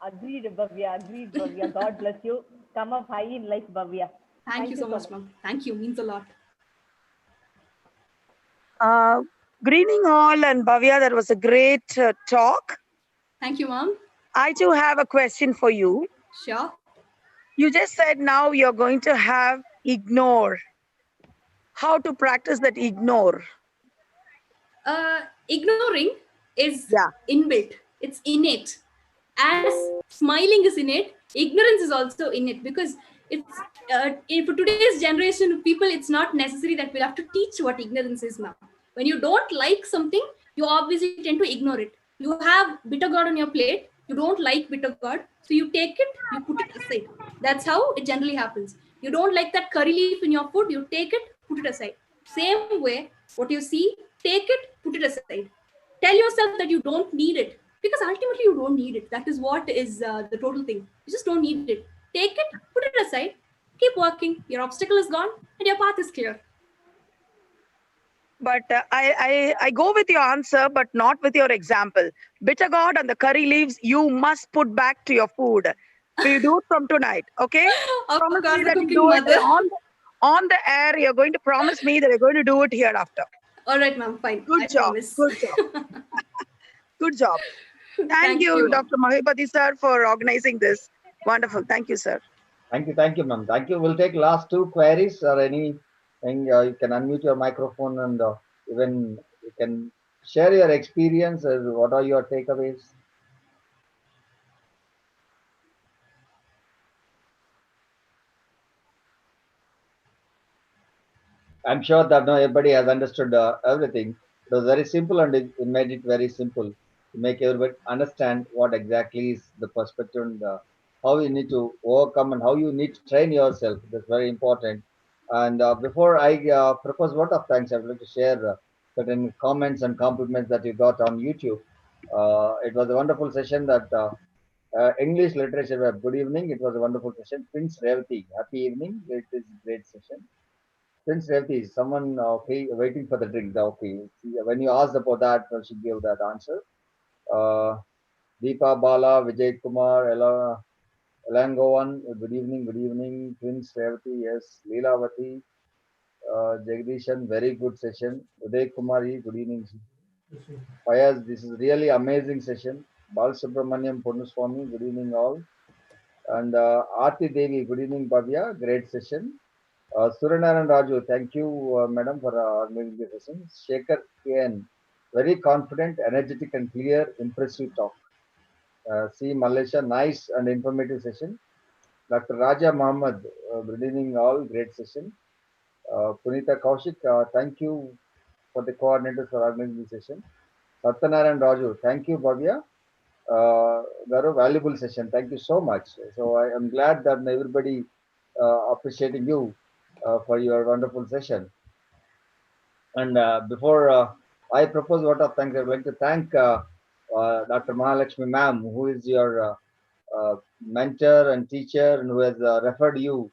S4: Agreed, Bhavya. God bless you. Come up high in life, Bhavya.
S2: Thank you so much, ma'am. Thank you. Means a lot.
S5: Greeting all, and Bavya, that was a great talk.
S2: Thank you, ma'am.
S5: I too have a question for you.
S2: Sure.
S5: You just said now you're going to have ignore. How to practice that ignore?
S2: Ignoring is
S5: Yeah.
S2: inbuilt, it's innate. As smiling is innate, ignorance is also innate, because it's for today's generation of people, it's not necessary that we'll have to teach what ignorance is now. When you don't like something, you obviously tend to ignore it. You have bitter gourd on your plate, you don't like bitter gourd, so you take it, you put it aside. That's how it generally happens. You don't like that curry leaf in your food, you take it, put it aside. Same way, what you see, take it, put it aside. Tell yourself that you don't need it, because ultimately you don't need it. That is what is the total thing. You just don't need it. Take it, put it aside, keep working. Your obstacle is gone and your path is clear.
S5: But I go with your answer, but not with your example. Bitter gourd and the curry leaves, you must put back to your food. We'll do it from tonight, okay?
S2: Of
S5: Promise
S2: course,
S5: me
S2: the
S5: that you
S2: cooking
S5: do it
S2: mother.
S5: on the air. You're going to promise me that you're going to do it hereafter.
S2: All right, ma'am, fine.
S5: Good
S2: I
S5: job.
S2: promise.
S5: Good job. Good job. Thank you,
S2: you,
S5: Dr. Maheepathi sir, for organizing this. Wonderful. Thank you, sir.
S3: Thank you, ma'am. Thank you. We'll take last two queries or anything. You can unmute your microphone and even you can share your experience. What are your takeaways? I'm sure that now everybody has understood everything. It was very simple and it made it very simple to make everybody understand what exactly is the perspective and how you need to overcome and how you need to train yourself. That's very important. And before I propose vote of thanks, I would like to share certain comments and compliments that you got on YouTube. It was a wonderful session that English literature web. Good evening. It was a wonderful session. Prince Revati, happy evening. It is a great session. Prince Revati, someone okay, waiting for the drink. Okay, see, when you asked about that, she gave that answer. Uh, Deepa Bala, Vijay Kumar, Elangovan, good evening, good evening. Prince Revati, yes. Leelavati, Jagdishan, very good session. Uday Kumari, good evening. Fayaz, this is really amazing session. Bal Subramaniam Ponnuswamy, good evening all. And Aarti Devi, good evening, Bavya, great session. Suranaran Raju, thank you, madam, for organizing the session. Shekhar KN, very confident, energetic, and clear, impressive talk. C. Malaysia, nice and informative session. Dr. Raja Muhammad, good evening, all, great session. Punita Kaushik, thank you for the coordinators for organizing the session. Satyanaran Raju, thank you, Bhavya. Very valuable session. Thank you so much. So I am glad that everybody appreciating you for your wonderful session. And before I propose vote of thanks, I would like to thank Dr. Mahalakshmi ma'am, who is your mentor and teacher and who has referred you.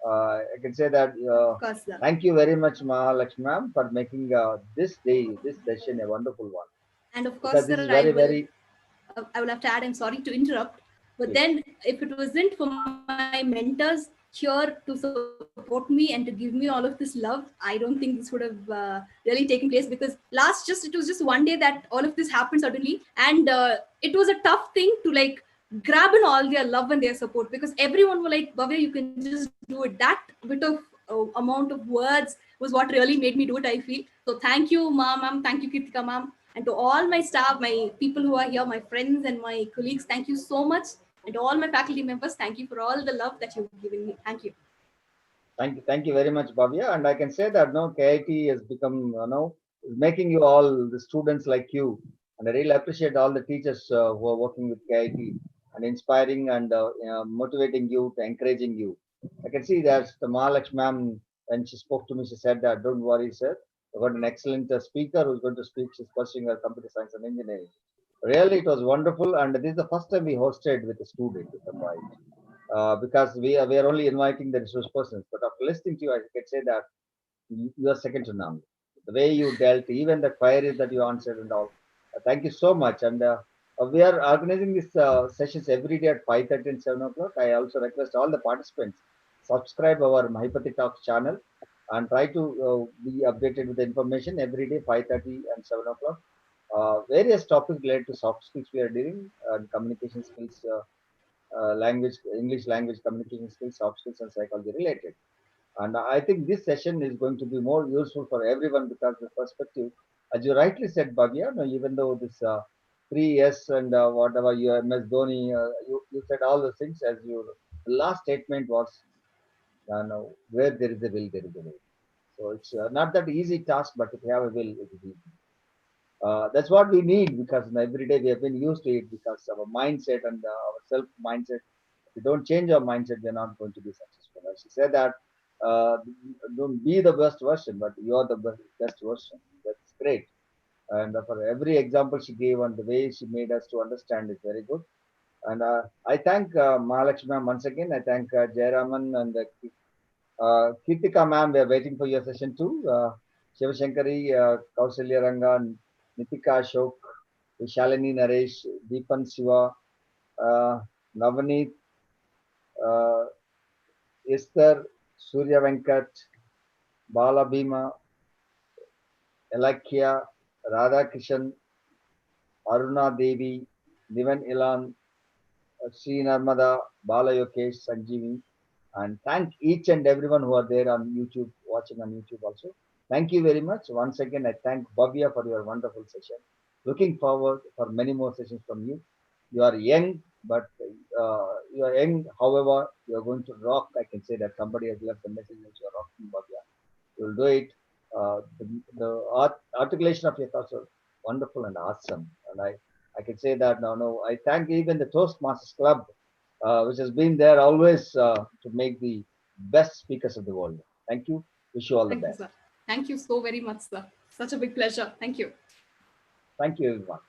S3: I can say that
S2: Of course, sir.
S3: thank you very much, Mahalakshmi ma'am, for making this day, this session a wonderful one.
S2: And of course,
S3: Because this
S2: sir,
S3: is very, very.
S2: I will have to add, I'm sorry to interrupt, but
S3: Yes.
S2: then if it wasn't for my mentors here to support me and to give me all of this love, I don't think this would have really taken place, because it was just one day that all of this happened suddenly, and it was a tough thing to like grab in all their love and their support, because everyone were like, Bhavya, you can just do it. That bit of amount of words was what really made me do it, I feel. So thank you, ma'am, thank you, Kritika ma'am, and to all my staff, my people who are here, my friends and my colleagues, thank you so much. And to all my faculty members, thank you for all the love that you've given me. Thank you.
S3: Thank you very much, Bhavya. And I can say that no KIT has become, is making you all the students like you. And I really appreciate all the teachers who are working with KIT and inspiring and motivating you, to encouraging you. I can see that the Mahalakshmi ma'am, when she spoke to me, she said that don't worry, sir. We've got an excellent speaker who's going to speak. She's pursuing her computer science and engineering. Really, it was wonderful. And this is the first time we hosted with a student, if I'm right. Because we are only inviting the resource persons. But after listening to you, I can say that you are second to none. The way you dealt, even the queries that you answered and all. Thank you so much. And we are organizing these sessions every day at 5:30 and 7 o'clock. I also request all the participants subscribe our Maheepathi Talks channel and try to be updated with the information every day, 5:30 and 7 o'clock. Various topics related to soft skills we are dealing, and communication skills, language, English language communication skills, soft skills, and psychology related. And I think this session is going to be more useful for everyone because the perspective, as you rightly said, Bhavya, no, even though this 3 years and whatever you MS Dhoni, you said all the things as your last statement was, no, where there is a will, there is a way. So it's not that easy task, but if you have a will, it is easy. That's what we need because every day we have been used to it because our mindset and our self mindset. If we don't change our mindset, we're not going to be successful. As she said that, uh, don't be the best version, but you are the best version. That's great. And for every example she gave and the way she made us to understand is very good. And I thank Mahalakshmi once again. I thank Jayaraman and Kirtika ma'am. We are waiting for your session too. Shivashankari, Kausalya Ranga, Nitika Ashok, Shalini Naresh, Deepan Siva, Navaneet, uh, Esther, Surya Venkat, Bala Bhima, Elakya, Radha Kishan, Aruna Devi, Nivan Ilan, Sri Narmada, Bala Yokesh, Sanjeevi, and thank each and everyone who are there on YouTube, watching on YouTube also. Thank you very much. Once again, I thank Bhavya for your wonderful session. Looking forward for many more sessions from you. You are young, but you are young. However, you are going to rock. I can say that somebody has left the message that you are rocking, Bhavya. You will do it. The articulation of your thoughts are wonderful and awesome. And I can say that now. No, I thank even the Toastmasters Club, which has been there always to make the best speakers of the world. Thank you. Wish you all the
S2: Thank you,
S3: best.
S2: sir. Thank you so very much, sir. Such a big pleasure. Thank you.
S3: Thank you, everyone.